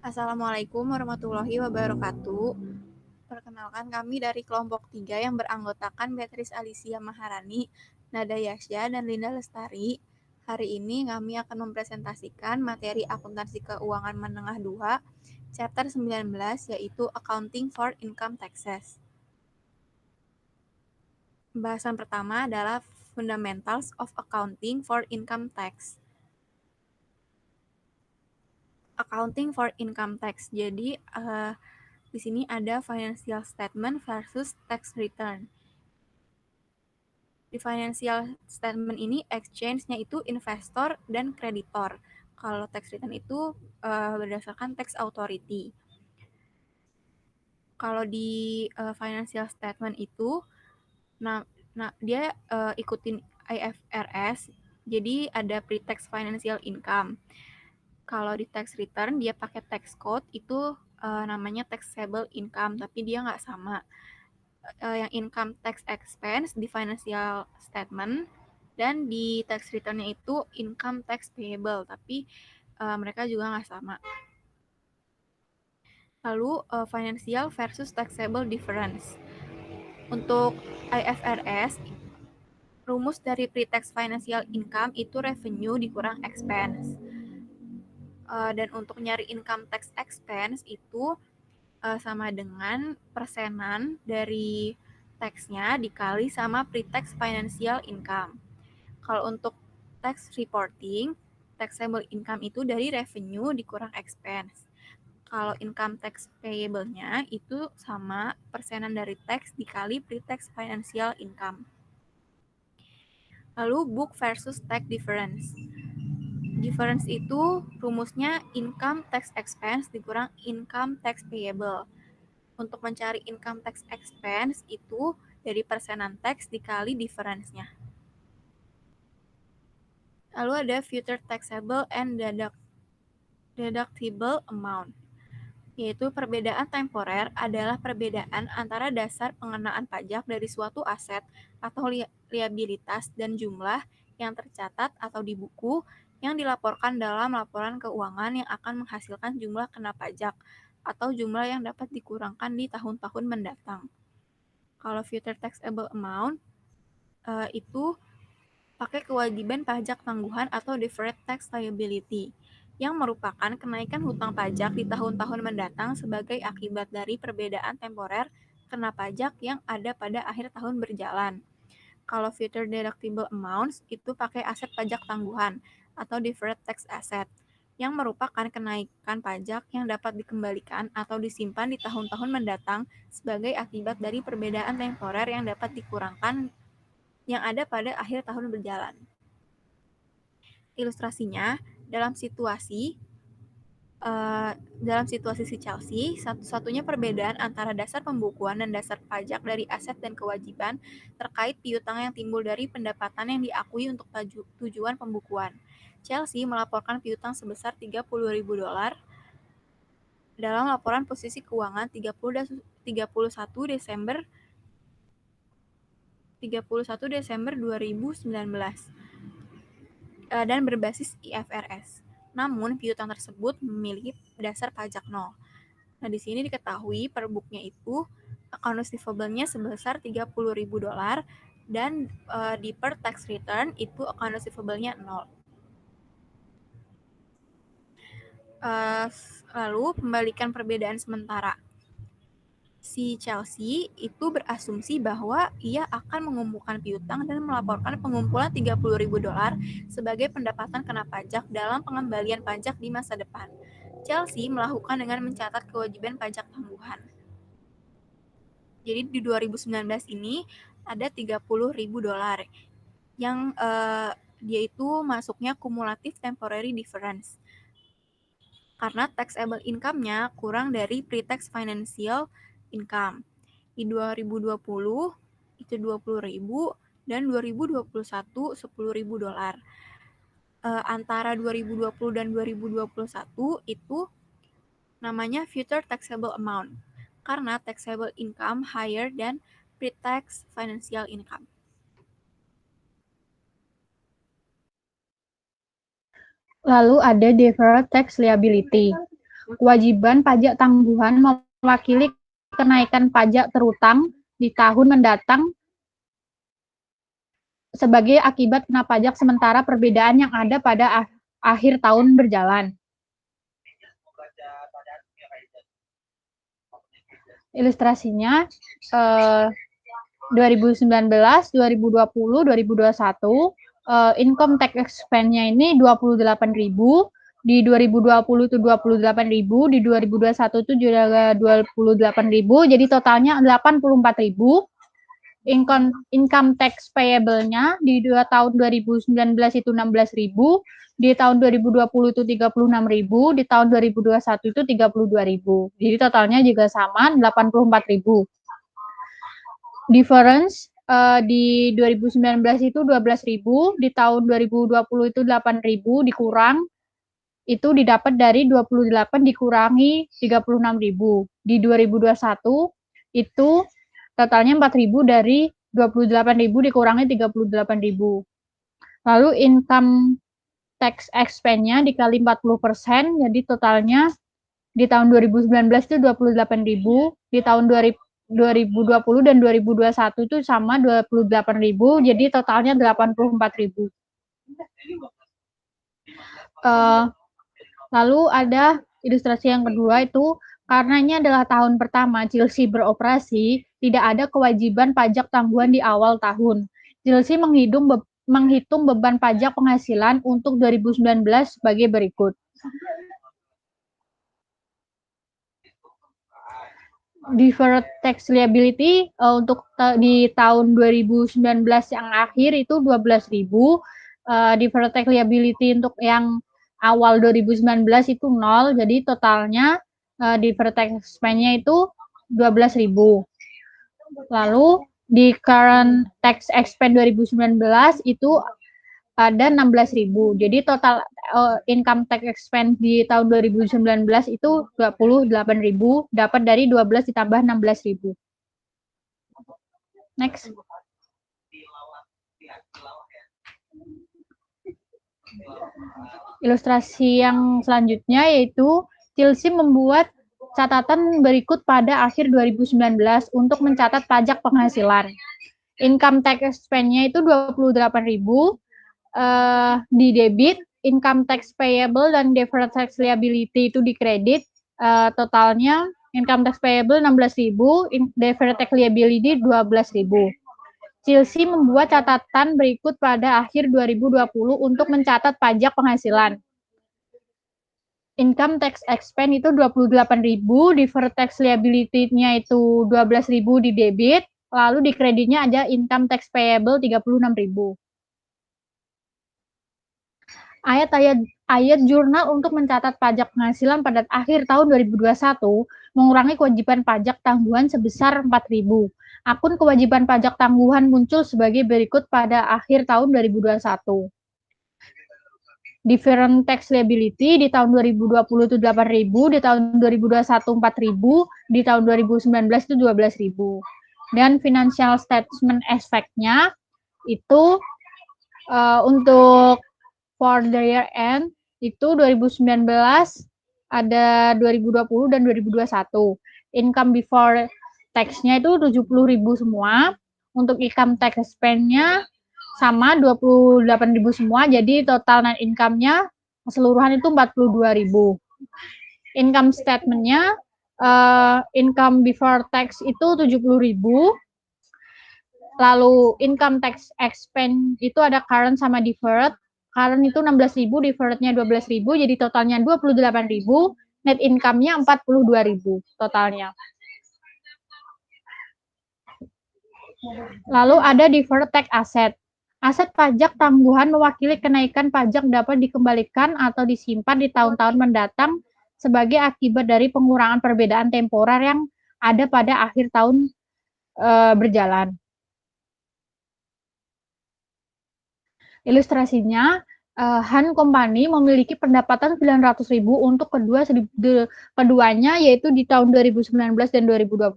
Assalamualaikum warahmatullahi wabarakatuh. Perkenalkan kami dari kelompok 3 yang beranggotakan Beatrice Alicia Maharani, Nada Yasya, dan Linda Lestari. Hari ini kami akan mempresentasikan materi akuntansi keuangan menengah 2, chapter 19, yaitu Accounting for Income Taxes. Pembahasan pertama adalah Fundamentals of Accounting for Income Tax. Accounting for Income Tax. Jadi, di sini ada financial statement versus tax return. Di financial statement ini exchange-nya itu investor dan kreditor. Kalau tax return itu berdasarkan tax authority. Kalau di financial statement itu, dia ikutin IFRS, jadi ada pre-tax financial income. Kalau di tax return dia pakai tax code itu namanya taxable income, tapi dia nggak sama. Yang income tax expense di financial statement dan di tax return-nya itu income tax payable, tapi mereka juga nggak sama. Lalu financial versus taxable difference. Untuk IFRS, rumus dari pre-tax financial income itu revenue dikurang expense. Dan untuk nyari income tax expense itu sama dengan persenan dari tax-nya dikali sama pre-tax financial income. Kalau untuk tax reporting, taxable income itu dari revenue dikurang expense. Kalau income tax payable-nya itu sama persenan dari tax dikali pre-tax financial income. Lalu book versus tax difference. Difference itu rumusnya income tax expense dikurang income tax payable. Untuk mencari income tax expense itu dari persenan tax dikali difference-nya. Lalu ada future taxable and deductible amount, yaitu perbedaan temporer adalah perbedaan antara dasar pengenaan pajak dari suatu aset atau liabilitas dan jumlah yang tercatat atau di buku yang dilaporkan dalam laporan keuangan yang akan menghasilkan jumlah kena pajak atau jumlah yang dapat dikurangkan di tahun-tahun mendatang. Kalau future taxable amount itu pakai kewajiban pajak tangguhan atau deferred tax liability yang merupakan kenaikan hutang pajak di tahun-tahun mendatang sebagai akibat dari perbedaan temporer kena pajak yang ada pada akhir tahun berjalan. Kalau future deductible amounts itu pakai aset pajak tangguhan atau deferred tax asset yang merupakan kenaikan pajak yang dapat dikembalikan atau disimpan di tahun-tahun mendatang sebagai akibat dari perbedaan temporer yang dapat dikurangkan yang ada pada akhir tahun berjalan. Ilustrasinya, dalam situasi si Chelsea, satu-satunya perbedaan antara dasar pembukuan dan dasar pajak dari aset dan kewajiban terkait piutang yang timbul dari pendapatan yang diakui untuk tujuan pembukuan. Chelsea melaporkan piutang sebesar $30.000 dalam laporan posisi keuangan 31 Desember 2019 dan berbasis IFRS. Namun, piutang tersebut memiliki dasar pajak 0. Nah, di sini diketahui per booknya itu account receivable-nya sebesar $30.000 dan di per tax return itu account receivable-nya 0. Lalu pembalikan perbedaan sementara. Si Chelsea itu berasumsi bahwa ia akan mengumpulkan piutang dan melaporkan pengumpulan $30.000 sebagai pendapatan kena pajak dalam pengembalian pajak di masa depan. Chelsea melakukan dengan mencatat kewajiban pajak tangguhan. Jadi di 2019 ini ada $30.000 yang dia itu masuknya kumulatif temporary difference. Karena taxable income-nya kurang dari pre-tax financial income. Di 2020 itu $20.000 dan 2021 $10.000. Antara 2020 dan 2021 itu namanya future taxable amount karena taxable income higher than pre-tax financial income. Lalu ada deferred tax liability. kewajiban pajak tangguhan mewakili kenaikan pajak terutang di tahun mendatang sebagai akibat kena pajak sementara perbedaan yang ada pada akhir tahun berjalan. Ilustrasinya 2019, 2020, 2021 income tax expense-nya ini 28.000, di 2020 itu 28.000, di 2021 itu juga 28.000, jadi totalnya 84.000. Income tax payable-nya di tahun 2019 itu 16.000, di tahun 2020 itu 36.000, di tahun 2021 itu 32.000. Jadi totalnya juga sama 84.000. Difference di 2019 itu 12.000, di tahun 2020 itu 8.000 dikurang itu didapat dari 28 dikurangi 36.000. Di 2021 itu totalnya 4.000 dari 28.000 dikurangi 38.000. Lalu income tax expense-nya dikali 40%, jadi totalnya di tahun 2019 itu 28.000, di tahun 2020 dan 2021 itu sama 28.000, jadi totalnya 84.000. Lalu ada ilustrasi yang kedua itu, karena ini adalah tahun pertama Chelsea beroperasi, tidak ada kewajiban pajak tangguhan di awal tahun. Chelsea menghitung beban pajak penghasilan untuk 2019 sebagai berikut. Deferred tax liability untuk di tahun 2019 yang akhir itu 12.000. Deferred tax liability untuk yang awal 2019 itu 0, jadi totalnya deferred tax expense-nya itu 12.000. Lalu di current tax expense 2019 itu ada 16.000. Jadi total income tax expense di tahun 2019 itu 28.000, dapat dari 12 ditambah 16.000. Next. Ilustrasi yang selanjutnya yaitu Chelsea membuat catatan berikut pada akhir 2019 untuk mencatat pajak penghasilan. Income tax expense-nya itu 28.000, di debit, income tax payable dan deferred tax liability itu di kredit, totalnya income tax payable 16.000, deferred tax liability 12.000. Chelsea membuat catatan berikut pada akhir 2020 untuk mencatat pajak penghasilan. Income tax expense itu 28.000, deferred tax liability-nya itu 12.000 di debit, lalu di kreditnya ada income tax payable 36.000. Ayat jurnal untuk mencatat pajak penghasilan pada akhir tahun 2021 mengurangi kewajiban pajak tangguhan sebesar 4.000. Akun kewajiban pajak tangguhan muncul sebagai berikut pada akhir tahun 2021. Different tax liability di tahun 2020 itu 8.000, di tahun 2021 4.000, di tahun 2019 itu 12.000. Dan financial statement effect-nya itu untuk for the year end itu 2019 ada 2020 dan 2021. Income before tax-nya itu 70.000 semua. Untuk income tax expense-nya sama 28.000 semua. Jadi total net income-nya keseluruhan itu 42.000. Income statement-nya income before tax itu 70.000. Lalu income tax expense itu ada current sama deferred. Current itu 16.000, deferred-nya 12.000, jadi totalnya 28.000, net income-nya 42.000 totalnya. Lalu ada deferred tax asset. Aset pajak tangguhan mewakili kenaikan pajak dapat dikembalikan atau disimpan di tahun-tahun mendatang sebagai akibat dari pengurangan perbedaan temporer yang ada pada akhir tahun berjalan. Ilustrasinya, Han Company memiliki pendapatan 900.000 untuk keduanya, yaitu di tahun 2019 dan 2020.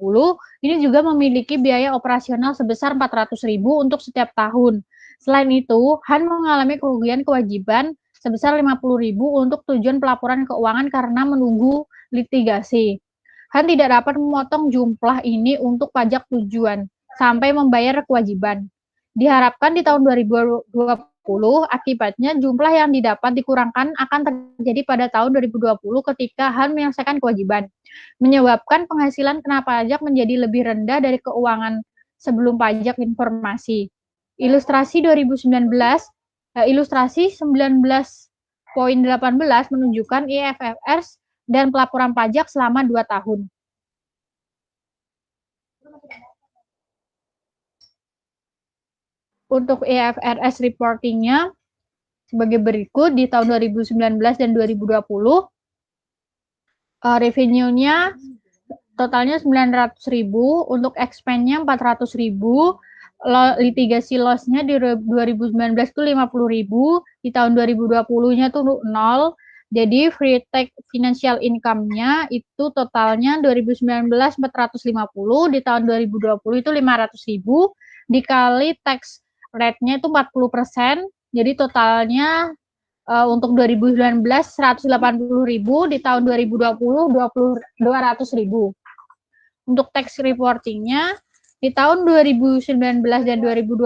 Ini juga memiliki biaya operasional sebesar 400.000 untuk setiap tahun. Selain itu, Han mengalami kerugian kewajiban sebesar 50.000 untuk tujuan pelaporan keuangan karena menunggu litigasi. Han tidak dapat memotong jumlah ini untuk pajak tujuan sampai membayar kewajiban. Diharapkan di tahun 2020, akibatnya jumlah yang didapat dikurangkan akan terjadi pada tahun 2020 ketika Han menyelesaikan kewajiban, menyebabkan penghasilan kena pajak menjadi lebih rendah dari keuangan sebelum pajak informasi. Ilustrasi 2019, ilustrasi 19.18 menunjukkan IFRS dan pelaporan pajak selama 2 tahun. Untuk IFRS reporting-nya sebagai berikut. Di tahun 2019 dan 2020, revenue-nya totalnya 900.000, untuk expense-nya 400.000, litigasi loss-nya di 2019 itu 50.000, di tahun 2020-nya tuh 0. Jadi free tax financial income-nya itu totalnya 2019 450, di tahun 2020 itu 500.000, dikali tax rate-nya itu 40%, jadi totalnya untuk 2019 180.000, di tahun 2020 200.000. Untuk tax reporting-nya di tahun 2019 dan 2020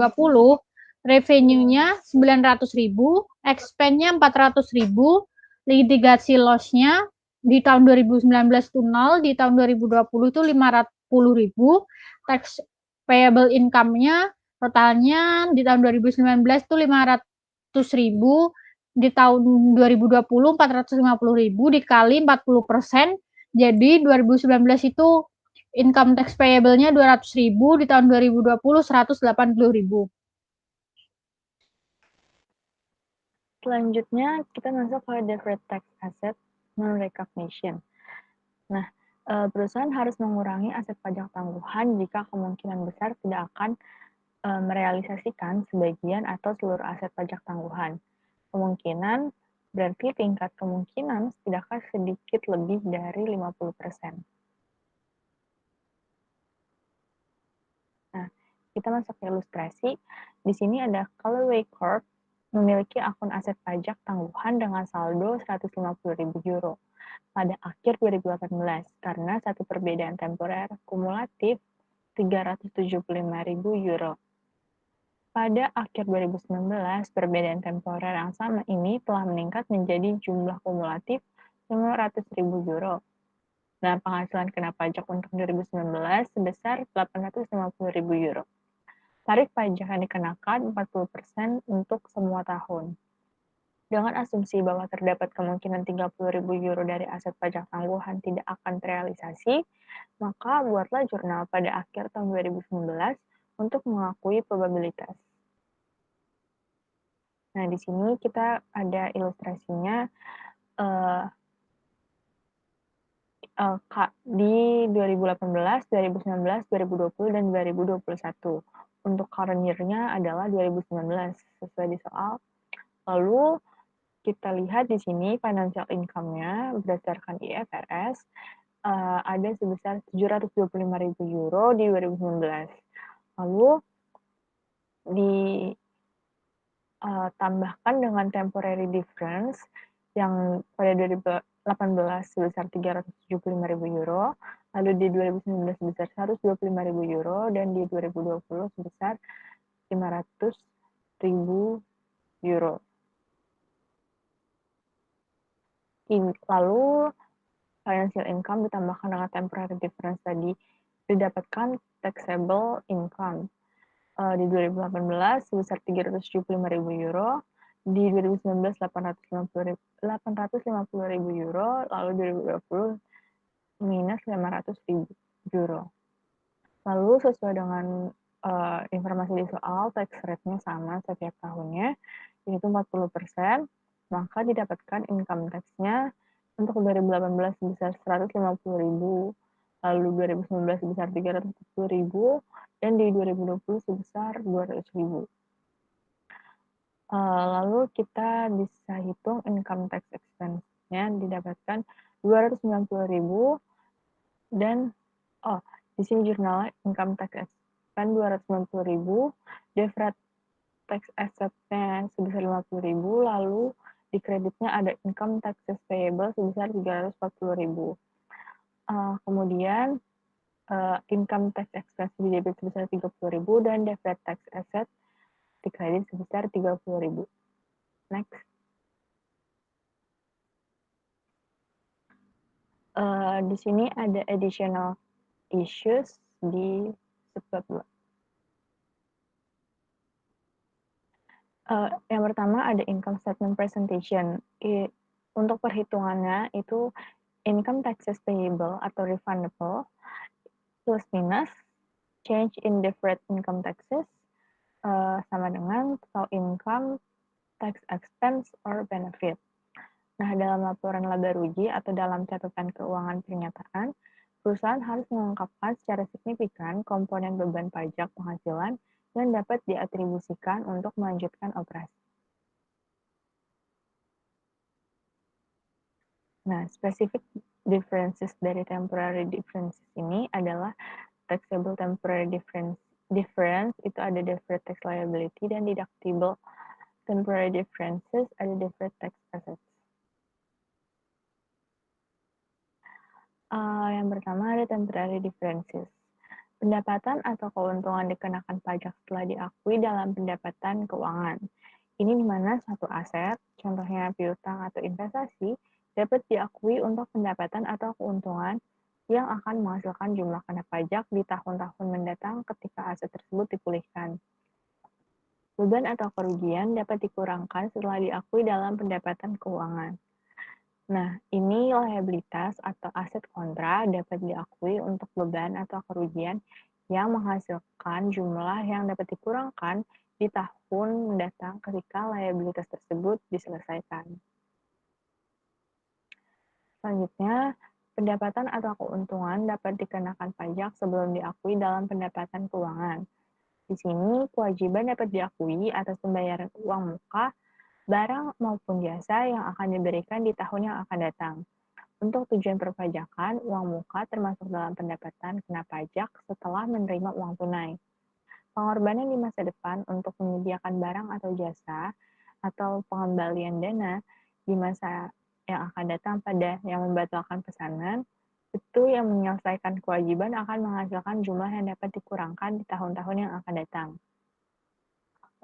revenue-nya 900.000, expense-nya 400.000, litigasi loss-nya di tahun 2019 itu 0, di tahun 2020 itu 500.000, tax payable income-nya totalnya di tahun 2019 itu 500.000, di tahun 2020 450.000 dikali 40%, jadi 2019 itu income tax payable-nya 200.000, di tahun 2020 180.000. Selanjutnya kita masuk ke deferred tax asset non-recognition. Nah, perusahaan harus mengurangi aset pajak tangguhan jika kemungkinan besar tidak akan merealisasikan sebagian atau seluruh aset pajak tangguhan. Kemungkinan berarti tingkat kemungkinan setidaknya sedikit lebih dari 50%. Nah, kita masuk ke ilustrasi. Di sini ada Callaway Corp memiliki akun aset pajak tangguhan dengan saldo 150.000 euro pada akhir 2018 karena satu perbedaan temporer kumulatif 375.000 euro. Pada akhir 2019, perbedaan temporer yang sama ini telah meningkat menjadi jumlah kumulatif 500.000 euro. Dan penghasilan kena pajak untuk 2019 sebesar 850.000 euro. Tarif pajak yang dikenakan 40% untuk semua tahun. Dengan asumsi bahwa terdapat kemungkinan 30.000 euro dari aset pajak tangguhan tidak akan terrealisasi, maka buatlah jurnal pada akhir tahun 2019 untuk mengakui probabilitas. Nah, di sini kita ada ilustrasinya di 2018, 2019, 2020, dan 2021. Untuk current year-nya adalah 2019, sesuai di soal. Lalu, kita lihat di sini financial income-nya berdasarkan IFRS ada sebesar 725.000 euro di 2019. Lalu, ditambahkan dengan temporary difference yang pada 2018 sebesar 375.000 euro, lalu di 2019 sebesar 125.000 euro, dan di 2020 sebesar 500.000 euro. Lalu financial income ditambahkan dengan temporary difference tadi didapatkan taxable income. Di 2018 sebesar 375.000 euro, di 2019 850.000 euro, lalu 2020 minus 500.000 euro. Lalu sesuai dengan informasi di soal, tax rate-nya sama setiap tahunnya, yaitu 40%, maka didapatkan income tax-nya untuk 2018 sebesar 150.000, lalu 2019 sebesar 340.000, dan di 2020 sebesar 200.000. Lalu kita bisa hitung income tax expense-nya didapatkan 290.000, dan di sini jurnalnya income tax expense 290.000, deferred tax asset-nya sebesar 50.000, lalu di kreditnya ada income taxes payable sebesar 340.000. Kemudian income tax expense di debit sebesar 30.000 dan deferred tax asset di kredit sebesar 30.000. Next. Di sini ada additional issues di subbab 2. Yang pertama ada income statement presentation. Untuk perhitungannya itu income taxes payable atau refundable plus minus change in deferred income taxes sama dengan total income tax expense or benefit. Nah, dalam laporan laba rugi atau dalam catatan keuangan pernyataan, perusahaan harus mengungkapkan secara signifikan komponen beban pajak penghasilan yang dapat diatribusikan untuk melanjutkan operasi. Nah, specific differences dari temporary differences ini adalah taxable temporary difference itu ada deferred tax liability dan deductible temporary differences ada deferred tax assets. Yang pertama ada temporary differences. Pendapatan atau keuntungan dikenakan pajak setelah diakui dalam pendapatan keuangan. Ini di mana satu aset, contohnya piutang atau investasi, dapat diakui untuk pendapatan atau keuntungan yang akan menghasilkan jumlah kena pajak di tahun-tahun mendatang ketika aset tersebut dipulihkan. Beban atau kerugian dapat dikurangkan setelah diakui dalam pendapatan keuangan. Nah, ini liabilitas atau aset kontra dapat diakui untuk beban atau kerugian yang menghasilkan jumlah yang dapat dikurangkan di tahun mendatang ketika liabilitas tersebut diselesaikan. Selanjutnya, pendapatan atau keuntungan dapat dikenakan pajak sebelum diakui dalam pendapatan keuangan. Di sini, kewajiban dapat diakui atas pembayaran uang muka, barang maupun jasa yang akan diberikan di tahun yang akan datang. Untuk tujuan perpajakan, uang muka termasuk dalam pendapatan kena pajak setelah menerima uang tunai. Pengorbanan di masa depan untuk menyediakan barang atau jasa atau pengembalian dana di masa yang akan datang pada yang membatalkan pesanan, itu yang menyelesaikan kewajiban akan menghasilkan jumlah yang dapat dikurangkan di tahun-tahun yang akan datang.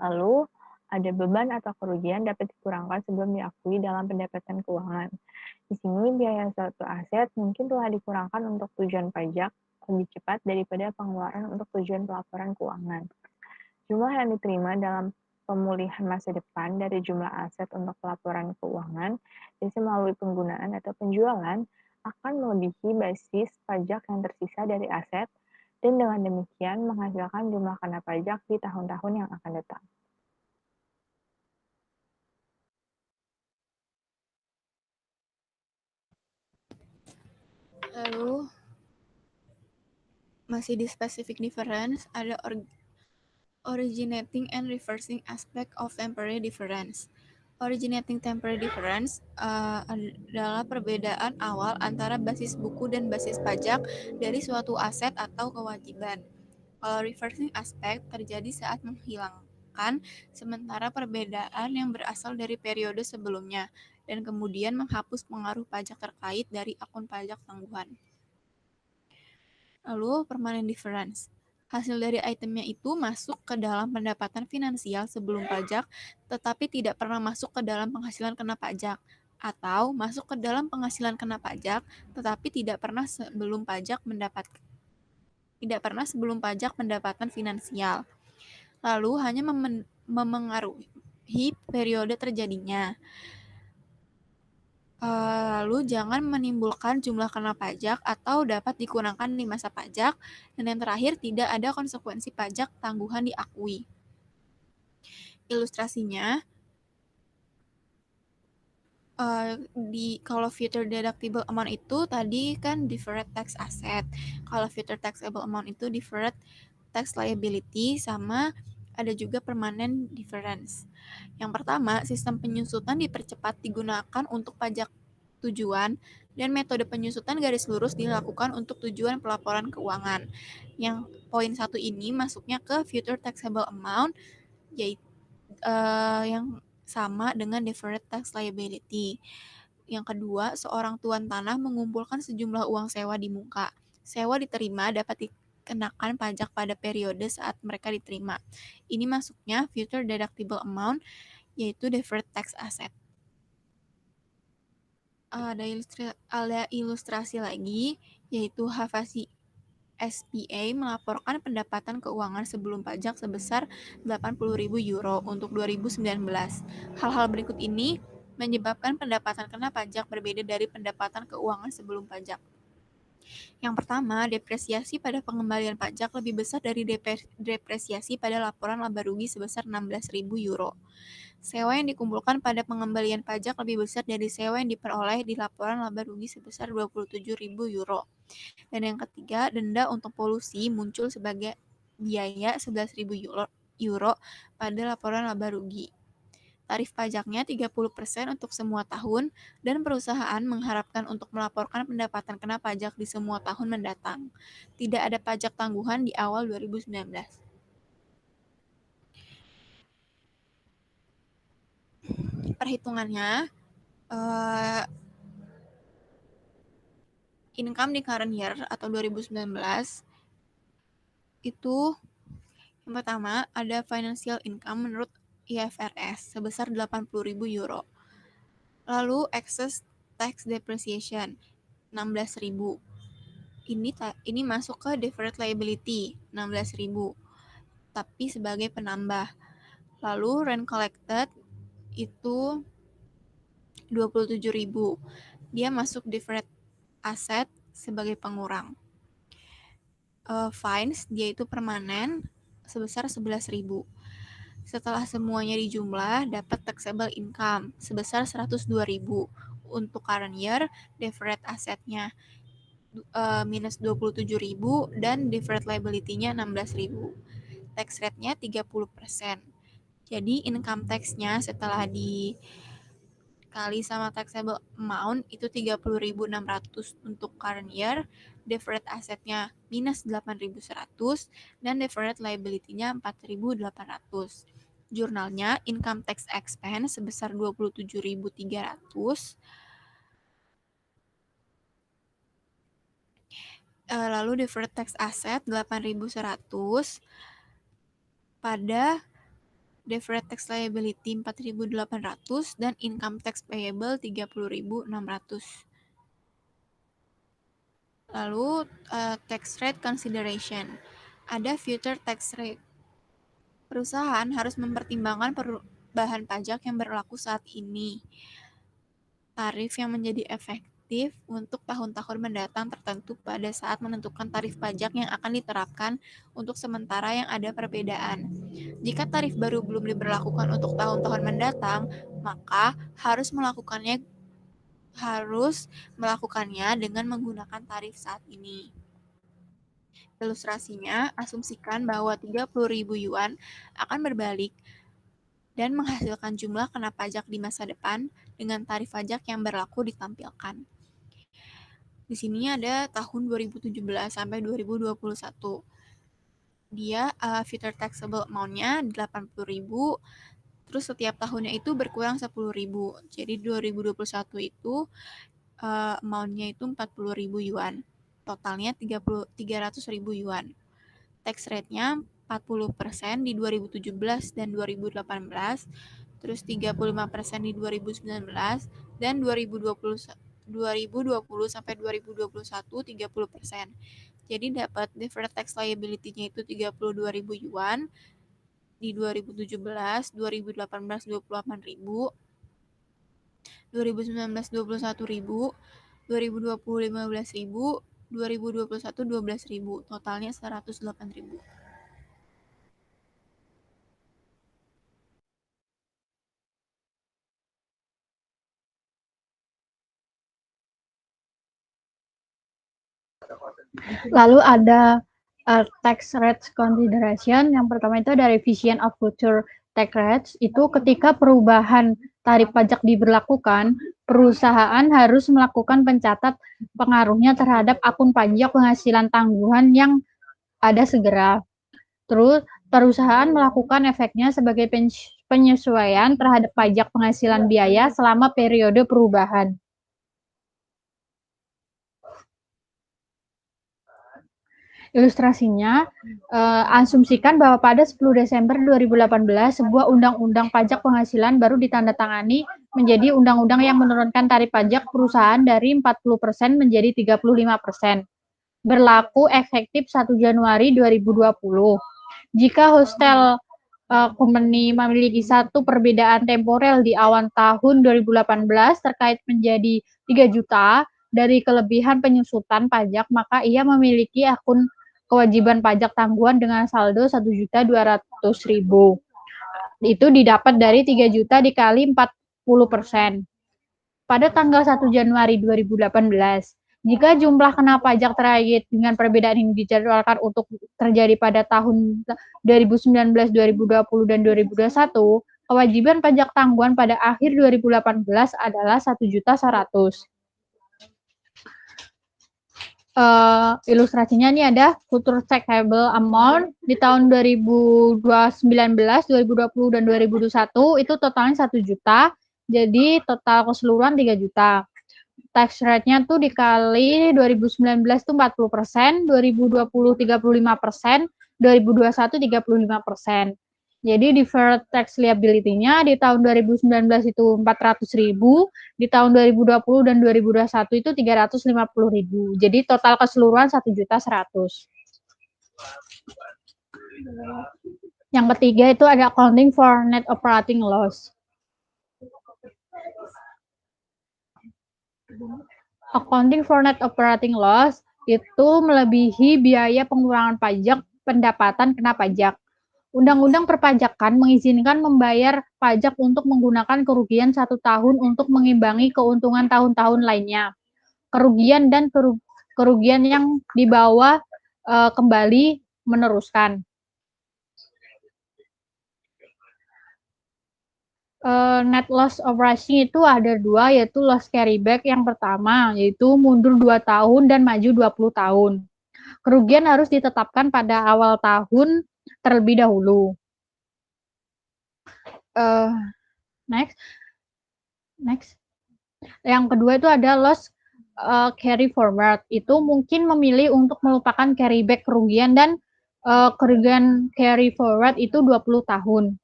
Lalu, ada beban atau kerugian dapat dikurangkan sebelum diakui dalam pendapatan keuangan. Di sini, biaya suatu aset mungkin telah dikurangkan untuk tujuan pajak lebih cepat daripada pengeluaran untuk tujuan pelaporan keuangan. Jumlah yang diterima dalam pemulihan masa depan dari jumlah aset untuk pelaporan keuangan, bisa melalui penggunaan atau penjualan, akan melebihi basis pajak yang tersisa dari aset, dan dengan demikian menghasilkan jumlah kena pajak di tahun-tahun yang akan datang. Lalu masih di specific difference ada originating and reversing aspect of temporary difference. Originating temporary difference adalah perbedaan awal antara basis buku dan basis pajak dari suatu aset atau kewajiban. Kalau reversing aspect terjadi saat menghilangkan sementara perbedaan yang berasal dari periode sebelumnya dan kemudian menghapus pengaruh pajak terkait dari akun pajak tangguhan. Lalu permanent difference. Hasil dari itemnya itu masuk ke dalam pendapatan finansial sebelum pajak, tetapi tidak pernah masuk ke dalam penghasilan kena pajak, atau masuk ke dalam penghasilan kena pajak, tetapi tidak pernah sebelum pajak pendapatan finansial. Lalu hanya memengaruhi periode terjadinya. Lalu jangan menimbulkan jumlah kena pajak atau dapat dikurangkan di masa pajak. Dan yang terakhir, tidak ada konsekuensi pajak tangguhan diakui. Ilustrasinya, kalau future deductible amount itu tadi kan deferred tax asset. Kalau future taxable amount itu deferred tax liability, sama ada juga permanent difference. Yang pertama, sistem penyusutan dipercepat digunakan untuk pajak tujuan dan metode penyusutan garis lurus dilakukan untuk tujuan pelaporan keuangan. Yang poin 1 ini masuknya ke future taxable amount, yaitu yang sama dengan deferred tax liability. Yang kedua, seorang tuan tanah mengumpulkan sejumlah uang sewa di muka. Sewa diterima dapat dikenakan pajak pada periode saat mereka diterima. Ini masuknya future deductible amount, yaitu deferred tax asset. Ada ilustrasi lagi, yaitu Hafasi SPA melaporkan pendapatan keuangan sebelum pajak sebesar 80.000 euro untuk 2019. Hal-hal berikut ini menyebabkan pendapatan kena pajak berbeda dari pendapatan keuangan sebelum pajak. Yang pertama, depresiasi pada pengembalian pajak lebih besar dari depresiasi pada laporan laba rugi sebesar 16.000 euro. Sewa yang dikumpulkan pada pengembalian pajak lebih besar dari sewa yang diperoleh di laporan laba rugi sebesar 27.000 euro. Dan yang ketiga, denda untuk polusi muncul sebagai biaya 11.000 euro pada laporan laba rugi. Tarif pajaknya 30% untuk semua tahun, dan perusahaan mengharapkan untuk melaporkan pendapatan kena pajak di semua tahun mendatang. Tidak ada pajak tangguhan di awal 2019. Perhitungannya, income di current year atau 2019 itu yang pertama ada financial income menurut IFRS sebesar 80.000 euro. Lalu excess tax depreciation 16.000. Ini masuk ke deferred liability 16.000, tapi sebagai penambah. Lalu rent collected itu 27.000. Dia masuk deferred asset sebagai pengurang. Fines dia itu permanen sebesar 11.000. Setelah semuanya dijumlah, dapat taxable income sebesar 102.000. Untuk current year, deferred assetnya minus 27.000 dan deferred liability-nya 16.000. Tax rate-nya 30%. Jadi income tax-nya setelah dikali sama taxable amount itu 30.600 untuk current year, deferred asset-nya minus 8.100 dan deferred liability-nya 4.800. Jurnalnya income tax expense sebesar 27.300. Lalu deferred tax asset 8.100 pada deferred tax liability 4.800 dan income tax payable 30.600. Lalu tax rate consideration. Ada future tax rate. Perusahaan harus mempertimbangkan perubahan pajak yang berlaku saat ini. Tarif yang menjadi efektif untuk tahun-tahun mendatang tertentu pada saat menentukan tarif pajak yang akan diterapkan untuk sementara yang ada perbedaan. Jika tarif baru belum diberlakukan untuk tahun-tahun mendatang, maka harus melakukannya dengan menggunakan tarif saat ini. Ilustrasinya, asumsikan bahwa 30.000 yuan akan berbalik dan menghasilkan jumlah kena pajak di masa depan dengan tarif pajak yang berlaku ditampilkan. Di sini ada tahun 2017 sampai 2021. Dia future taxable amount-nya 80.000, terus setiap tahunnya itu berkurang 10.000. Jadi 2021 itu amount-nya itu 40.000 yuan. Totalnya 300.000 yuan. Tax rate-nya 40% di 2017 dan 2018, terus 35% di 2019, dan 2020 sampai 2021 30%. Jadi dapat deferred tax liability-nya itu 32.000 yuan di 2017, 2018 28.000, 2019 21.000, 2020 15.000, 2021 12.000, totalnya 108.000. Lalu ada tax rate consideration. Yang pertama itu ada revision of future tax rates. Itu ketika perubahan tarif pajak diberlakukan, perusahaan harus melakukan pencatat pengaruhnya terhadap akun pajak penghasilan tangguhan yang ada segera. Terus perusahaan melakukan efeknya sebagai penyesuaian terhadap pajak penghasilan biaya selama periode perubahan. Ilustrasinya, asumsikan bahwa pada 10 Desember 2018, sebuah undang-undang pajak penghasilan baru ditandatangani menjadi undang-undang yang menurunkan tarif pajak perusahaan dari 40% menjadi 35%. Berlaku efektif 1 Januari 2020. Jika hostel company memiliki satu perbedaan temporer di awal tahun 2018 terkait menjadi 3 juta dari kelebihan penyusutan pajak, maka ia memiliki akun kewajiban pajak tangguhan dengan saldo 1.200.000. Itu didapat dari 3 juta dikali 40%. Pada tanggal 1 Januari 2018, jika jumlah kena pajak terkait dengan perbedaan ini dijadwalkan untuk terjadi pada tahun 2019, 2020, dan 2021, kewajiban pajak tangguhan pada akhir 2018 adalah 1.100.000. Ilustrasinya ini ada future taxable amount di tahun 2019, 2020, dan 2021 itu totalnya 1 juta, jadi total keseluruhan 3 juta. Tax rate-nya tuh dikali 2019 tuh 40%, 2020 35%, 2021 35%. Jadi deferred tax liability-nya di tahun 2019 itu 400.000, di tahun 2020 dan 2021 itu 350.000. Jadi total keseluruhan 1.100.000. Yang ketiga itu ada accounting for net operating loss. Accounting for net operating loss itu melebihi biaya pengurangan pajak pendapatan kena pajak. Undang-undang perpajakan mengizinkan membayar pajak untuk menggunakan kerugian 1 tahun untuk mengimbangi keuntungan tahun-tahun lainnya. Kerugian dan kerugian yang dibawa kembali meneruskan. Net loss operation itu ada 2, yaitu loss carryback yang pertama, yaitu mundur 2 tahun dan maju 20 tahun. Kerugian harus ditetapkan pada awal tahun terlebih dahulu. Next. Yang kedua itu ada loss carry forward. Itu mungkin memilih untuk melupakan carryback kerugian dan kerugian carry forward itu 20 tahun.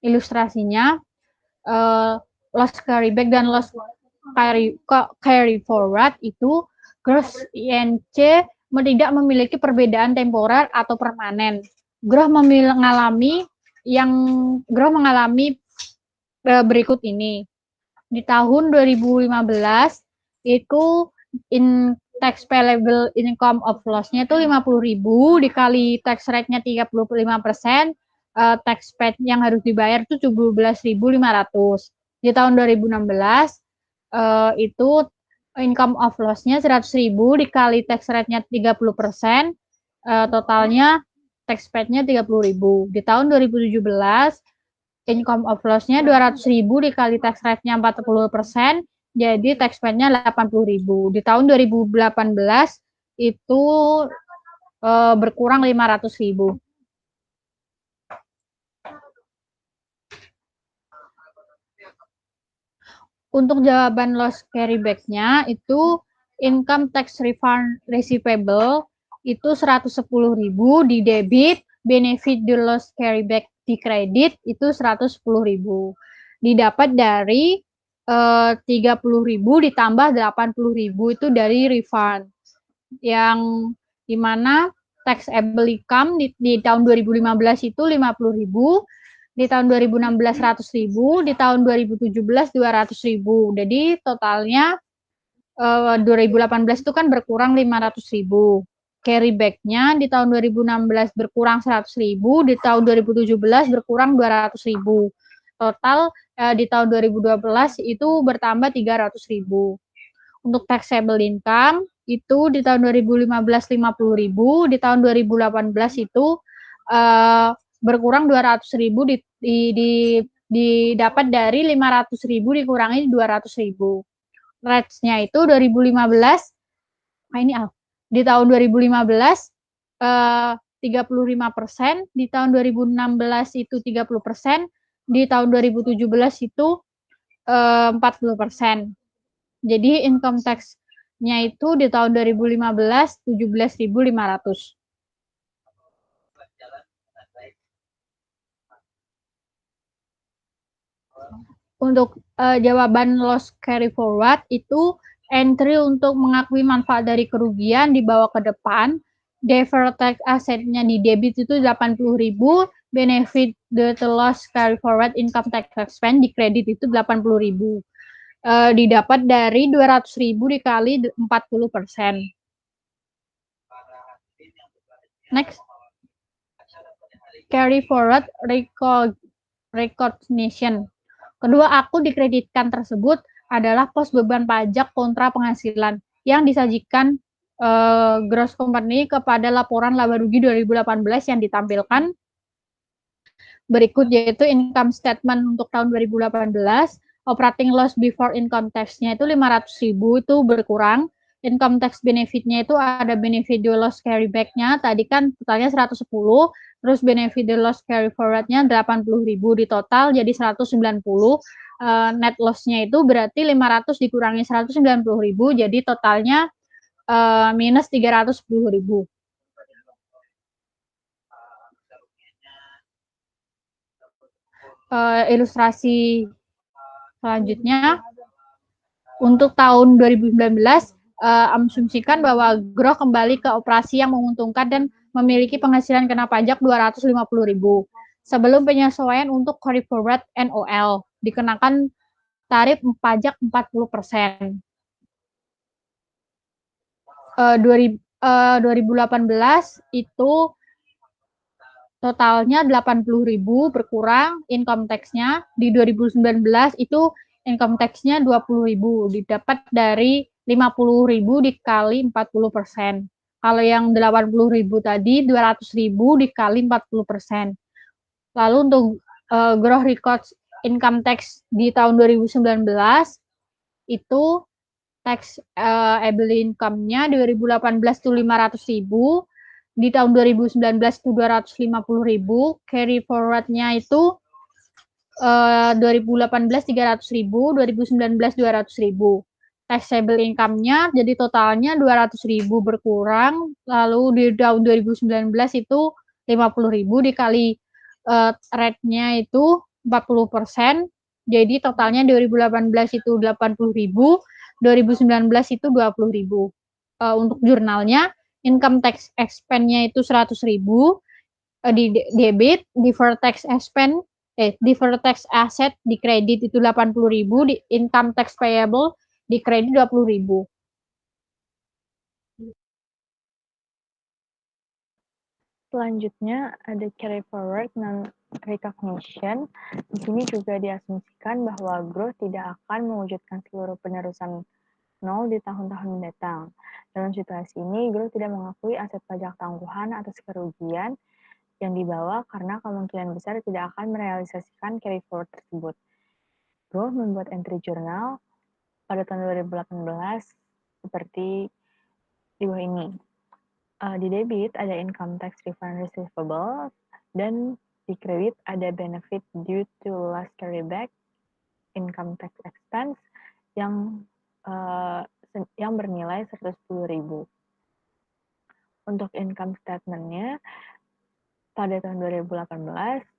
Ilustrasinya, loss carryback dan loss carry forward itu gross INC tidak memiliki perbedaan temporer atau permanen. Gross mengalami berikut ini. Di tahun 2015 itu tax payable income of loss-nya itu 50.000 dikali tax rate-nya 35%, tax paid yang harus dibayar itu 17.500. Di tahun 2016 itu income of loss-nya 100.000 dikali tax rate-nya 30%, totalnya tax paid-nya 30.000. Di tahun 2017 income of loss-nya 200.000 dikali tax rate-nya 40%, jadi tax paid-nya 80.000. Di tahun 2018 itu berkurang 500.000. Untuk jawaban loss carryback-nya itu income tax refund receivable itu 110.000 di debit, benefit the loss carryback di kredit itu 110.000. Didapat dari 30.000 ditambah 80.000 itu dari refund. Yang dimana taxable income di tahun 2015 itu 50.000, di tahun 2016 100.000, di tahun 2017 200.000. Jadi totalnya 2018 itu kan berkurang 500.000. Carryback-nya di tahun 2016 berkurang 100.000, di tahun 2017 berkurang 200.000. Total di tahun 2012 itu bertambah 300.000. Untuk taxable income itu di tahun 2015 50.000, di tahun 2018 itu berkurang 200.000 didapat dari 500.000 dikurangi 200.000. Rates-nya itu 2015 di tahun 2015 35%, di tahun 2016 itu 30%, di tahun 2017 itu 40%. Jadi income tax nya itu di tahun 2015 17.500. Untuk jawaban loss carry forward itu entry untuk mengakui manfaat dari kerugian dibawa ke depan, deferred tax asetnya di debit itu 80.000, benefit the loss carry forward income tax expense di kredit itu 80.000. Didapat dari 200.000 dikali 40%. Next, carry forward recognition. Kedua akun dikreditkan tersebut adalah pos beban pajak kontra penghasilan yang disajikan gross company kepada laporan laba rugi 2018 yang ditampilkan berikut, yaitu income statement untuk tahun 2018, operating loss before income tax-nya itu 500.000 itu berkurang, income tax benefit-nya itu ada benefit the loss carry back-nya, tadi kan totalnya 110, terus benefit the loss carry forward-nya 80.000 di total jadi 190, net loss-nya itu berarti 500 dikurangi 190.000 jadi totalnya minus 310.000. Ilustrasi selanjutnya untuk tahun 2019 asumsikan bahwa Grow kembali ke operasi yang menguntungkan dan memiliki penghasilan kena pajak 250.000. Sebelum penyesuaian untuk carry forward NOL dikenakan tarif pajak 40%. 2018 itu totalnya 80.000 berkurang income tax-nya. Di 2019 itu income tax-nya 20.000 didapat dari 50.000 dikali 40%. Kalau yang 80.000 tadi 200.000 dikali 40%. Lalu untuk gross records income tax di tahun 2019 itu tax able income-nya 2018 itu 500.000, di tahun 2019 itu 250.000, carry forward-nya itu 2018 300.000, 2019 200.000. Taxable income-nya jadi totalnya 200.000 berkurang, lalu di tahun 2019 itu 50.000 dikali rate-nya itu 40%, jadi totalnya 2018 itu 80.000, 2019 itu 20.000. Untuk jurnalnya income tax expense-nya itu 100.000 di debit, deferred tax expense deferred tax asset di kredit itu 80.000, di income tax payable di kredit 20.000. Selanjutnya ada carry forward non-recognition. Di sini juga diasumsikan bahwa growth tidak akan mewujudkan seluruh penerusan nol di tahun-tahun mendatang. Dalam situasi ini, growth tidak mengakui aset pajak tangguhan atas kerugian yang dibawa karena kemungkinan besar tidak akan merealisasikan carry forward tersebut. Growth membuat entry jurnal pada tahun 2018 seperti di bawah ini. Di debit ada income tax refund receivable dan di kredit ada benefit due to loss carryback income tax expense yang bernilai 110.000. Untuk income statement-nya pada tahun 2018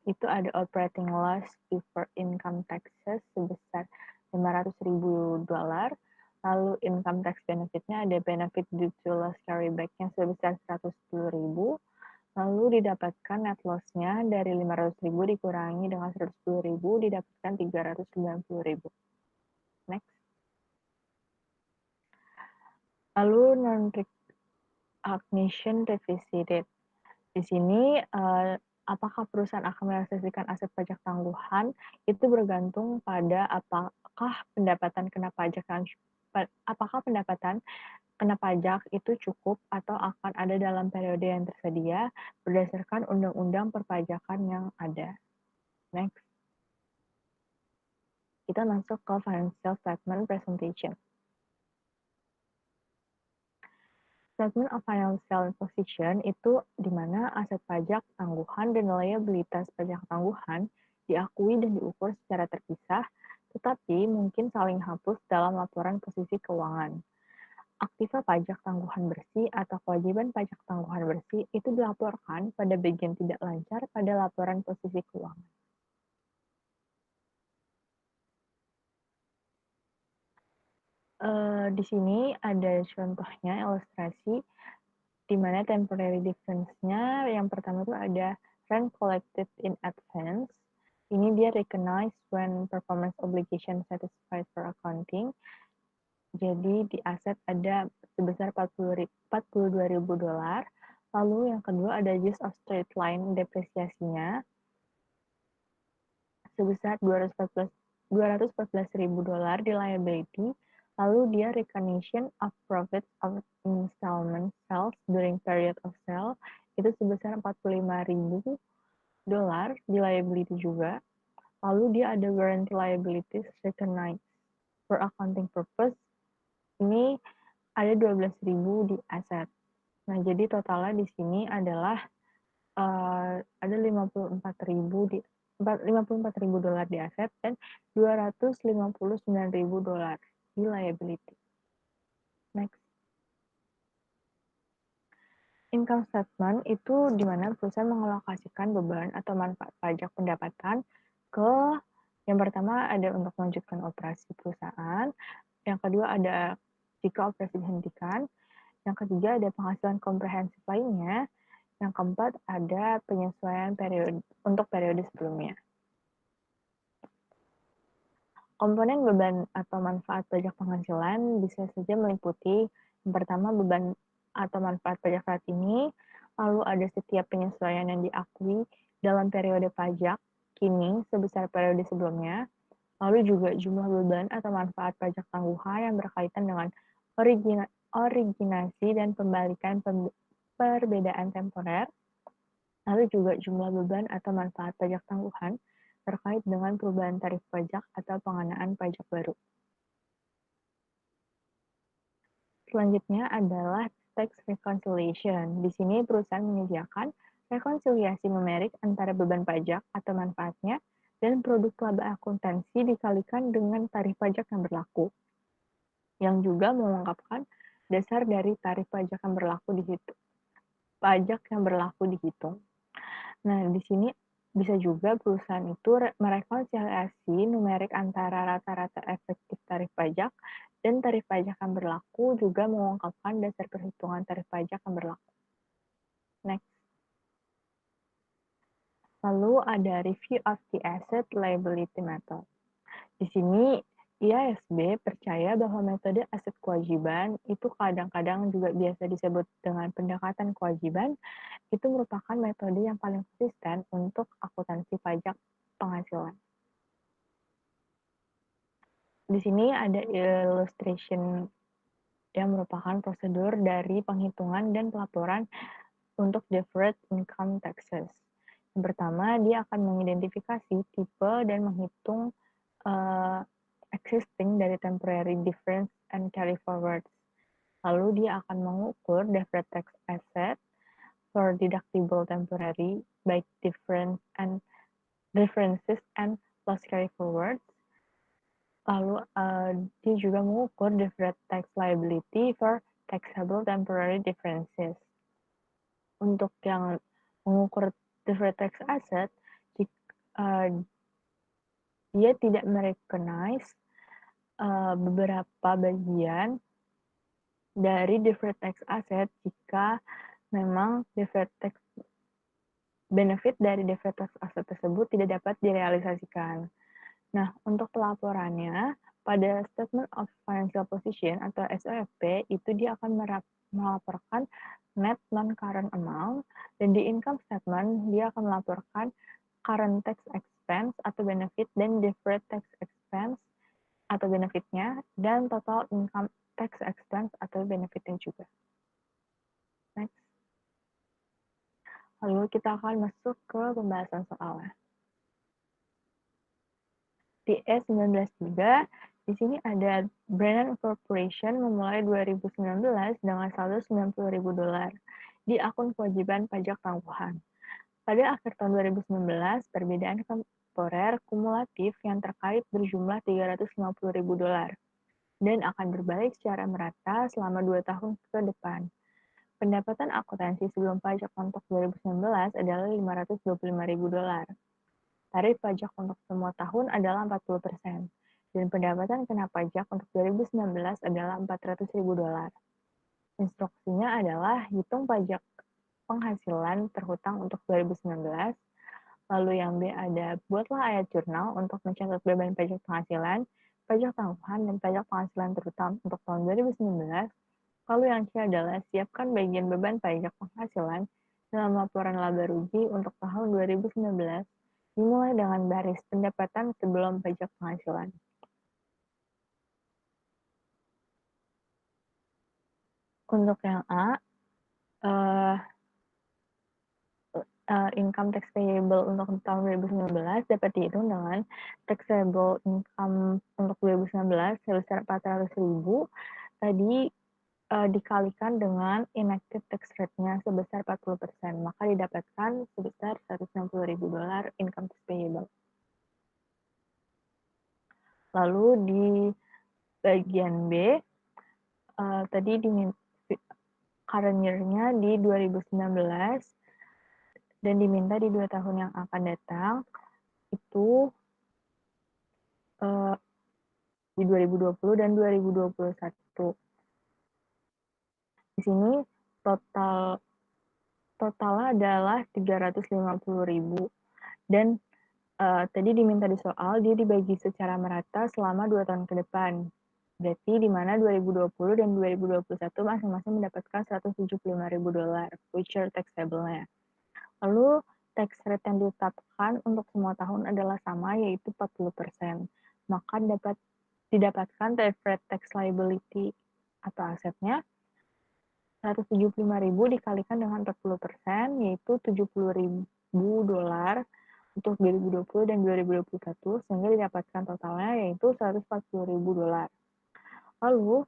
itu ada operating loss before income taxes sebesar $500.000, lalu income tax benefit-nya ada benefit due to loss carryback-nya sebesar 110.000, lalu didapatkan net loss-nya dari 500.000 dikurangi dengan 110.000 didapatkan 390.000. Next. Lalu non-recognition revisited. Di sini apakah perusahaan akan merealisasikan aset pajak tangguhan itu bergantung pada apakah pendapatan kena pajak itu cukup atau akan ada dalam periode yang tersedia berdasarkan undang-undang perpajakan yang ada. Next. Kita masuk ke financial statement presentation. Statement of financial position itu di mana aset pajak tangguhan dan liabilitas pajak tangguhan diakui dan diukur secara terpisah, tetapi mungkin saling hapus dalam laporan posisi keuangan. Aktiva pajak tangguhan bersih atau kewajiban pajak tangguhan bersih itu dilaporkan pada bagian tidak lancar pada laporan posisi keuangan. Di sini ada contohnya ilustrasi di mana temporary difference-nya yang pertama itu ada rent collected in advance. Ini dia recognized when performance obligation satisfied for accounting. Jadi di aset ada sebesar $42.000. Lalu yang kedua ada use of straight line depresiasinya sebesar $214.000 di liability. Lalu dia recognition of profits of installment sales during period of sale itu sebesar $45.000 di liability juga. Lalu dia ada warranty liabilities recognized for accounting purpose. Ini ada 12.000 di aset. Nah, jadi totalnya di sini adalah ada 54.000 di $54.000 di aset dan $259.000 di liability. Next. Income statement itu di mana perusahaan mengalokasikan beban atau manfaat pajak pendapatan ke yang pertama ada untuk melanjutkan operasi perusahaan, yang kedua ada jika operasi dihentikan, yang ketiga ada penghasilan komprehensif lainnya, yang keempat ada penyesuaian periode untuk periode sebelumnya. Komponen beban atau manfaat pajak penghasilan bisa saja meliputi yang pertama beban atau manfaat pajak saat ini, lalu ada setiap penyesuaian yang diakui dalam periode pajak kini sebesar periode sebelumnya, lalu juga jumlah beban atau manfaat pajak tangguhan yang berkaitan dengan originasi dan pembalikan perbedaan temporer, lalu juga jumlah beban atau manfaat pajak tangguhan terkait dengan perubahan tarif pajak atau pengenaan pajak baru. Selanjutnya adalah tax reconciliation. Di sini perusahaan menyediakan rekonsiliasi numerik antara beban pajak atau manfaatnya dan produk laba akuntansi dikalikan dengan tarif pajak yang berlaku, yang juga mengungkapkan dasar dari tarif pajak yang berlaku dihitung. Nah, di sini bisa juga perusahaan itu merekonsiliasi numerik antara rata-rata efektif tarif pajak dan tarif pajak yang berlaku, juga mengungkapkan dasar perhitungan tarif pajak yang berlaku. Next. Lalu ada review of the asset liability method. Di sini IASB percaya bahwa metode aset kewajiban itu kadang-kadang juga biasa disebut dengan pendekatan kewajiban, itu merupakan metode yang paling konsisten untuk akuntansi pajak penghasilan. Di sini ada illustration yang merupakan prosedur dari penghitungan dan pelaporan untuk deferred income taxes. Yang pertama, dia akan mengidentifikasi tipe dan menghitung existing dari temporary difference and carry forwards. Lalu dia akan mengukur deferred tax asset for deductible temporary by differences and loss carry forwards. Lalu dia juga mengukur deferred tax liability for taxable temporary differences. Untuk yang mengukur deferred tax asset, dia tidak merecognize beberapa bagian dari deferred tax asset jika memang benefit dari deferred tax asset tersebut tidak dapat direalisasikan. Nah, untuk pelaporannya, pada Statement of Financial Position atau SOFP, itu dia akan melaporkan net non-current amount, dan di income statement, dia akan melaporkan current tax expense atau benefit, dan deferred tax expense atau benefitnya, dan total income tax expense atau benefitnya juga. Next. Lalu kita akan masuk ke pembahasan soalnya. Di E193, di sini ada Brennan Corporation memulai 2019 dengan saldo $90.000 di akun kewajiban pajak tangguhan. Pada akhir tahun 2019, perbedaan temporer kumulatif yang terkait berjumlah $350.000. dan akan berbalik secara merata selama 2 tahun ke depan. Pendapatan akuntansi sebelum pajak untuk 2019 adalah $525.000. Tarif pajak untuk semua tahun adalah 40%, dan pendapatan kena pajak untuk 2019 adalah $400.000. Instruksinya adalah hitung pajak penghasilan terhutang untuk 2019. Lalu yang B ada, buatlah ayat jurnal untuk mencatat beban pajak penghasilan, pajak tangguhan, dan pajak penghasilan terutama untuk tahun 2019. Lalu yang C adalah, siapkan bagian beban pajak penghasilan dalam laporan laba rugi untuk tahun 2019, dimulai dengan baris pendapatan sebelum pajak penghasilan. Untuk yang A, income tax payable untuk tahun 2019 dapat dihitung dengan taxable income untuk 2019 sebesar 400.000 tadi dikalikan dengan enacted tax rate-nya sebesar 40%, maka didapatkan sebesar $160.000 income tax payable. Lalu di bagian B, tadi current year-nya di 2019 dan diminta di 2 tahun yang akan datang, itu di 2020 dan 2021. Di sini totalnya adalah 350.000 dan tadi diminta di soal dia dibagi secara merata selama 2 tahun ke depan. Berarti di mana 2020 dan 2021 masing-masing mendapatkan $175.000 future taxable-nya. Lalu tax rate yang ditetapkan untuk semua tahun adalah sama, yaitu 40%. Maka didapatkan deferred tax liability atau asetnya 175.000 dikalikan dengan 40%, yaitu $70.000 untuk 2020 dan 2021, sehingga didapatkan totalnya yaitu $140.000. Lalu,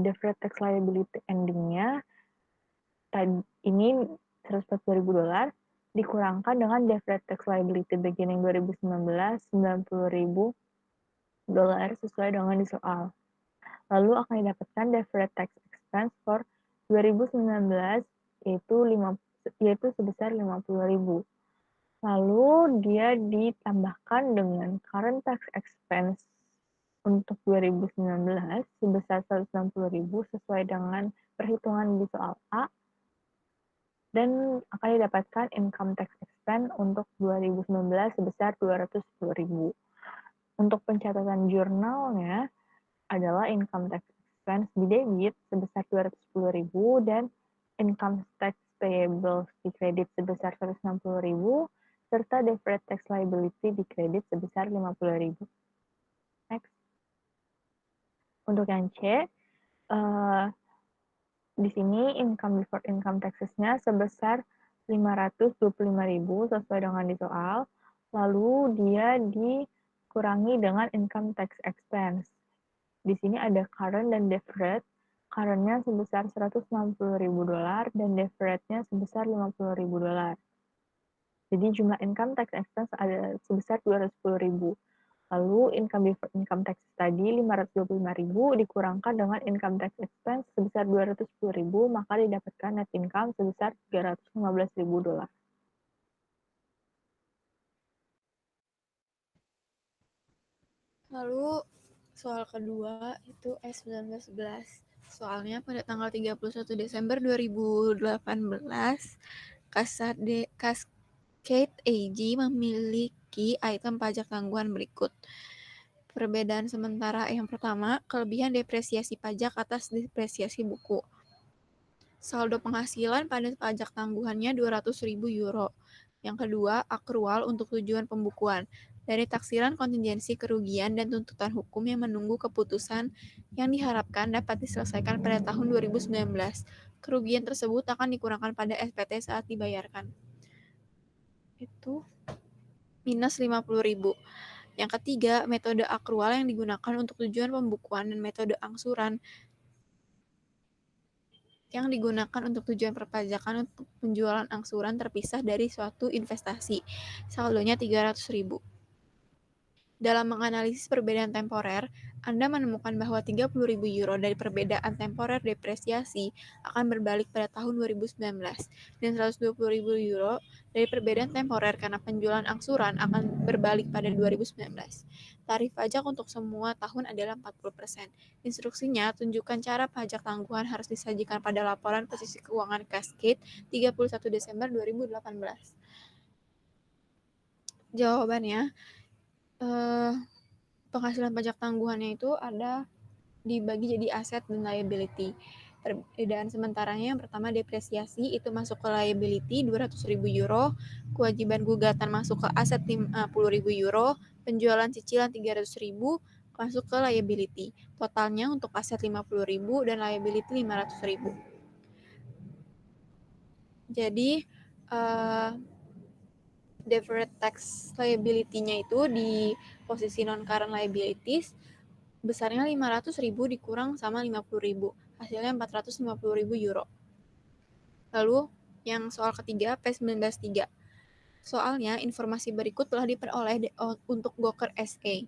deferred tax liability ending-nya ini $140.000 dikurangkan dengan deferred tax liability beginning 2019 $90.000 sesuai dengan di soal. Lalu akan didapatkan deferred tax expense for 2019 yaitu sebesar $50.000. Lalu dia ditambahkan dengan current tax expense untuk 2019 sebesar $160.000 sesuai dengan perhitungan di soal A, dan akan didapatkan income tax expense untuk 2019 sebesar $210.000. Untuk pencatatan jurnalnya adalah income tax expense di debit sebesar $210.000 dan income tax payable di kredit sebesar $160.000 serta deferred tax liability di kredit sebesar $50.000. Next. Untuk yang C, di sini income before income taxes-nya sebesar $525.000 sesuai dengan di soal. Lalu dia dikurangi dengan income tax expense. Di sini ada current dan deferred. Current-nya sebesar $160.000 dan deferred-nya sebesar $50.000. Jadi jumlah income tax expense ada sebesar $210.000. Lalu income before income tax tadi $525.000 dikurangkan dengan income tax expense sebesar $210.000, maka didapatkan net income sebesar $315.000. Lalu soal kedua itu S1911. Soalnya pada tanggal 31 Desember 2018, Cascade AG memiliki item pajak tangguhan berikut. Perbedaan sementara yang pertama, kelebihan depresiasi pajak atas depresiasi buku. Saldo penghasilan pada pajak tangguhannya €200.000. Yang kedua, akrual untuk tujuan pembukuan. Dari taksiran kontingensi kerugian dan tuntutan hukum yang menunggu keputusan yang diharapkan dapat diselesaikan pada tahun 2019. Kerugian tersebut akan dikurangkan pada SPT saat dibayarkan. Itu minus $50.000. Yang ketiga, metode akrual yang digunakan untuk tujuan pembukuan dan metode angsuran yang digunakan untuk tujuan perpajakan untuk penjualan angsuran terpisah dari suatu investasi. Saldonya $300.000. Dalam menganalisis perbedaan temporer, Anda menemukan bahwa 30.000 euro dari perbedaan temporer depresiasi akan berbalik pada tahun 2019, dan 120.000 euro dari perbedaan temporer karena penjualan angsuran akan berbalik pada 2019. Tarif pajak untuk semua tahun adalah 40%. Instruksinya, tunjukkan cara pajak tangguhan harus disajikan pada laporan posisi keuangan Cascade 31 Desember 2018. Jawabannya, penghasilan pajak tangguhannya itu ada dibagi jadi aset dan liability. Perbedaan sementaranya yang pertama depresiasi itu masuk ke liability 200.000 euro, kewajiban gugatan masuk ke aset 50.000 euro, penjualan cicilan 300.000 masuk ke liability. Totalnya untuk aset 50.000 dan liability 500.000. Jadi deferred tax liability-nya itu di posisi non-current liabilities besarnya 500.000 dikurang sama 50.000, hasilnya 450.000 euro. Lalu yang soal ketiga P193. Soalnya informasi berikut telah diperoleh untuk Gawker SA.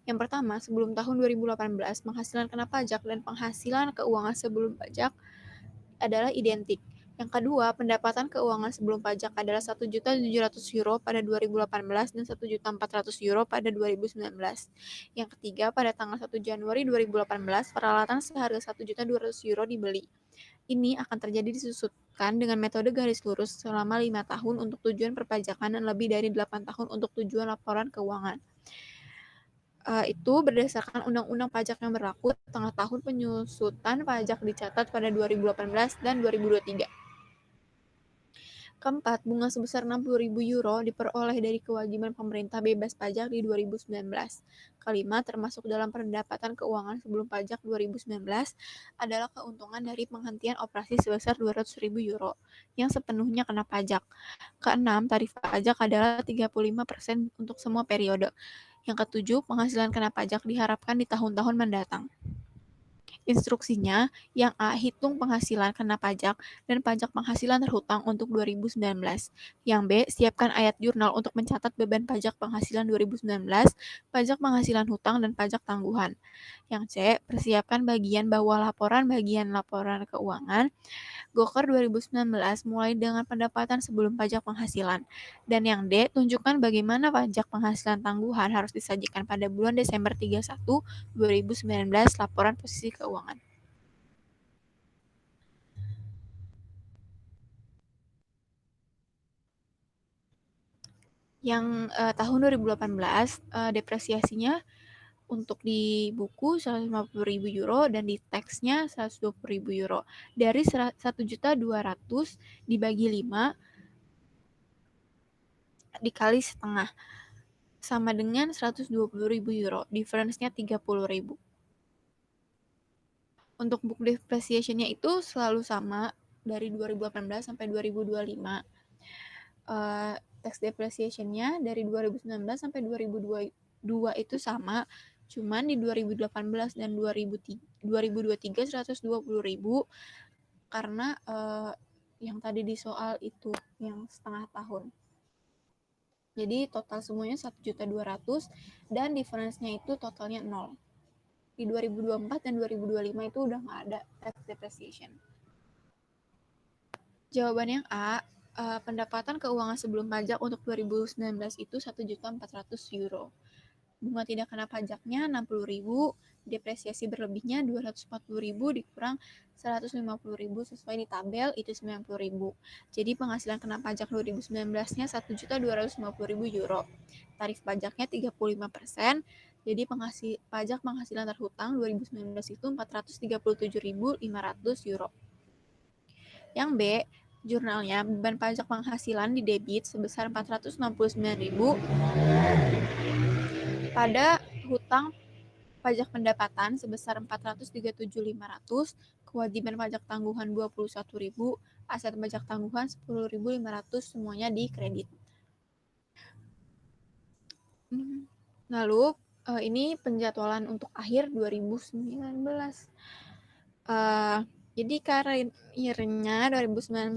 Yang pertama, sebelum tahun 2018, penghasilan kena pajak dan penghasilan keuangan sebelum pajak adalah identik. Yang kedua, pendapatan keuangan sebelum pajak adalah 1.700.000 euro pada 2018 dan 1.400.000 euro pada 2019. Yang ketiga, pada tanggal 1 Januari 2018, peralatan seharga 1.200.000 euro dibeli. Ini akan terjadi disusutkan dengan metode garis lurus selama 5 tahun untuk tujuan perpajakan dan lebih dari 8 tahun untuk tujuan laporan keuangan. Itu berdasarkan undang-undang pajak yang berlaku tengah tahun penyusutan pajak dicatat pada 2018 dan 2023. Keempat, bunga sebesar 60.000 euro diperoleh dari kewajiban pemerintah bebas pajak di 2019. Kelima, termasuk dalam pendapatan keuangan sebelum pajak 2019 adalah keuntungan dari penghentian operasi sebesar 200.000 euro yang sepenuhnya kena pajak. Keenam, tarif pajak adalah 35% untuk semua periode. Yang ketujuh, penghasilan kena pajak diharapkan di tahun-tahun mendatang. Instruksinya, yang A, hitung penghasilan kena pajak dan pajak penghasilan terhutang untuk 2019. Yang B, siapkan ayat jurnal untuk mencatat beban pajak penghasilan 2019, pajak penghasilan hutang, dan pajak tangguhan. Yang C, persiapkan bagian bawah laporan keuangan Gawker 2019 mulai dengan pendapatan sebelum pajak penghasilan. Dan yang D, tunjukkan bagaimana pajak penghasilan tangguhan harus disajikan pada bulan Desember 31, 2019 laporan posisi keuangan. Yang tahun 2018 depresiasinya untuk di buku 150.000 euro dan di teksnya 120.000 euro. Dari 1.200.000 dibagi 5 dikali setengah sama dengan 120.000 euro. Difference-nya 30.000. Untuk book depreciation-nya itu selalu sama dari 2018 sampai 2025. Tax depreciation-nya dari 2019 sampai 2022 itu sama, cuman di 2018 dan 2023 120.000 karena yang tadi di soal itu yang setengah tahun. Jadi total semuanya 1.200.000 dan difference-nya itu totalnya 0. Di 2024 dan 2025 itu udah nggak ada tax depreciation. Jawaban yang A, pendapatan keuangan sebelum pajak untuk 2019 itu 1.400.000 euro. Bunga tidak kena pajaknya 60.000, depresiasi berlebihnya 240.000 dikurang 150.000 sesuai di tabel itu 90.000. Jadi penghasilan kena pajak 2019-nya 1.250.000 euro. Tarif pajaknya 35%. Jadi pajak penghasilan terhutang 2019 itu 437.500 euro. Yang B, jurnalnya beban pajak penghasilan di debit sebesar 469.000 pada hutang pajak pendapatan sebesar 437.500, kewajiban pajak tangguhan 21.000, aset pajak tangguhan 10.500 semuanya di kredit. Lalu ini penjadwalan untuk akhir 2019. Jadi karirnya 2019,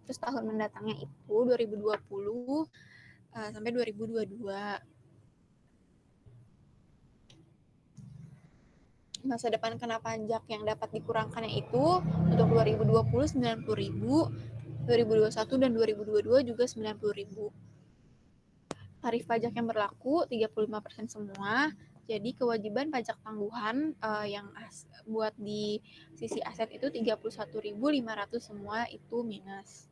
terus tahun mendatangnya itu 2020 sampai 2022. masa depan kena pajak yang dapat dikurangkannya itu untuk 2020 90.000, 2021 dan 2022 juga 90.000. Tarif pajak yang berlaku 35% semua. Jadi kewajiban pajak tangguhan yang buat di sisi aset itu 31.500 semua itu minus.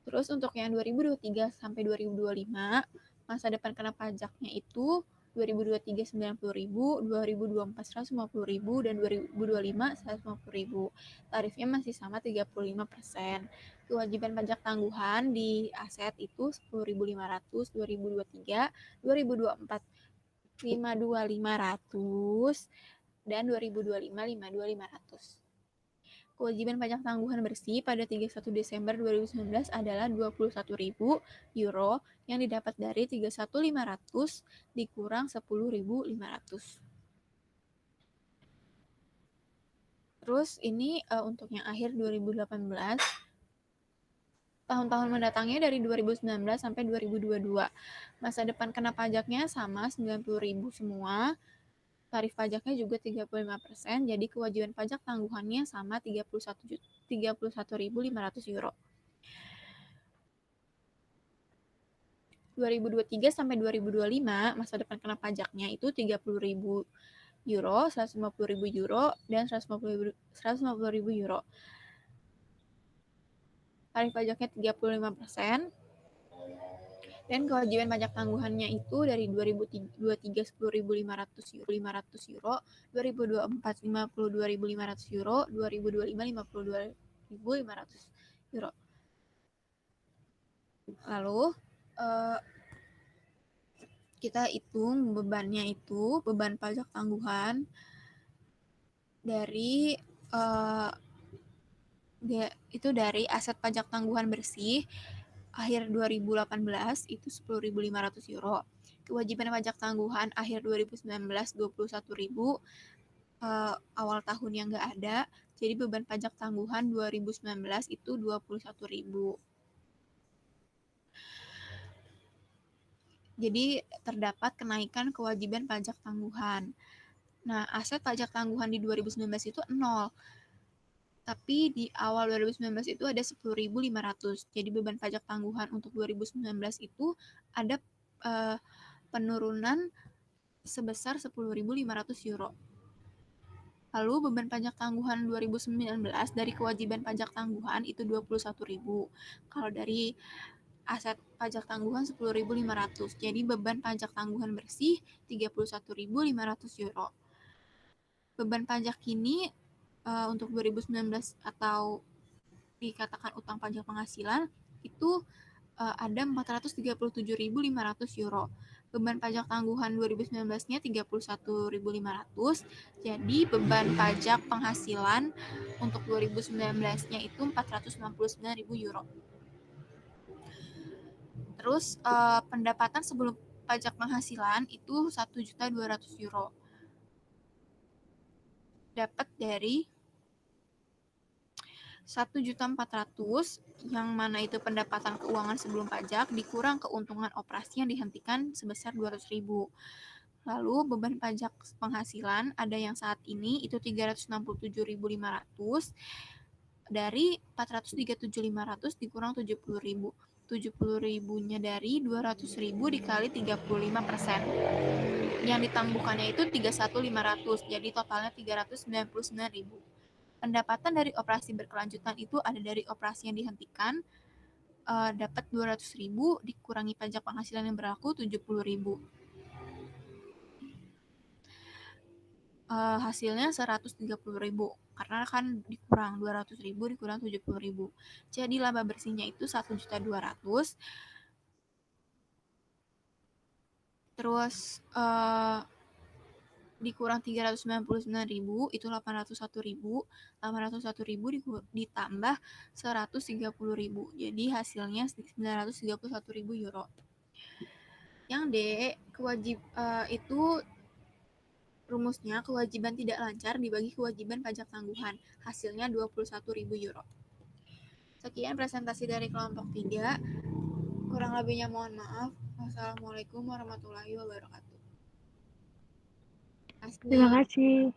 Terus untuk yang 2023 sampai 2025, masa depan kena pajaknya itu 2023 90.000, 2024 150.000, dan 2025 150.000. Tarifnya masih sama 35%. Kewajiban pajak tangguhan di aset itu 10.500, 2023, 2024 52.500, dan 2025 52.500. Kewajiban pajak tangguhan bersih pada 31 Desember 2019 adalah 21.000 euro yang didapat dari 31.500 dikurang 10.500. Terus ini untuk yang akhir 2018, tahun-tahun mendatangnya dari 2019 sampai 2022. Masa depan kena pajaknya sama 90.000 semua. Tarif pajaknya juga 35%, jadi kewajiban pajak tangguhannya sama 31.500 euro. 2023 sampai 2025 masa depan kena pajaknya itu 30.000 euro, 150.000 euro, dan 150.000 euro. Tarif pajaknya 35%. Dan kewajiban pajak tangguhannya itu dari 2023 10.500 euro, 2024 52.500 euro, 2025 52.500 euro. Lalu kita hitung bebannya itu, beban pajak tangguhan dari dari aset pajak tangguhan bersih akhir 2018 itu 10.500 euro. Kewajiban pajak tangguhan akhir 2019 21.000, awal tahun yang nggak ada. Jadi beban pajak tangguhan 2019 itu 21.000. Jadi terdapat kenaikan kewajiban pajak tangguhan. Nah, aset pajak tangguhan di 2019 itu 0. Tapi di awal 2019 itu ada 10.500. Jadi beban pajak tangguhan untuk 2019 itu ada penurunan sebesar 10.500 euro. Lalu beban pajak tangguhan 2019 dari kewajiban pajak tangguhan itu 21.000. Kalau dari aset pajak tangguhan 10.500. Jadi beban pajak tangguhan bersih 31.500 euro. Beban pajak ini untuk 2019 atau dikatakan utang pajak penghasilan itu ada 437.500 euro. Beban pajak tangguhan 2019-nya 31.500. Jadi beban pajak penghasilan untuk 2019-nya itu 469.000 euro. Terus pendapatan sebelum pajak penghasilan itu 1.200.000 euro. Dapat dari 1.400.000 yang mana itu pendapatan keuangan sebelum pajak dikurang keuntungan operasi yang dihentikan sebesar 200.000. Lalu beban pajak penghasilan ada yang saat ini itu 367.500 dari 437.500 dikurang 70.000. 70.000-nya dari 200.000 dikali 35%. Yang ditangguhkannya itu 31.500, jadi totalnya 399.000. Pendapatan dari operasi berkelanjutan itu ada dari operasi yang dihentikan, dapat 200.000 dikurangi pajak penghasilan yang berlaku 70.000. Hasilnya 130.000 karena kan dikurang 200.000 dikurang 70.000. Jadi laba bersihnya itu 1.200.000. Terus dikurang 399.000 itu 801.000. 801.000 ditambah 130.000. Jadi hasilnya 931.000 euro. Yang D itu rumusnya kewajiban tidak lancar dibagi kewajiban pajak tangguhan. Hasilnya 21.000 euro. Sekian presentasi dari kelompok 3. Kurang lebihnya mohon maaf. Wassalamualaikum warahmatullahi wabarakatuh. Terima kasih.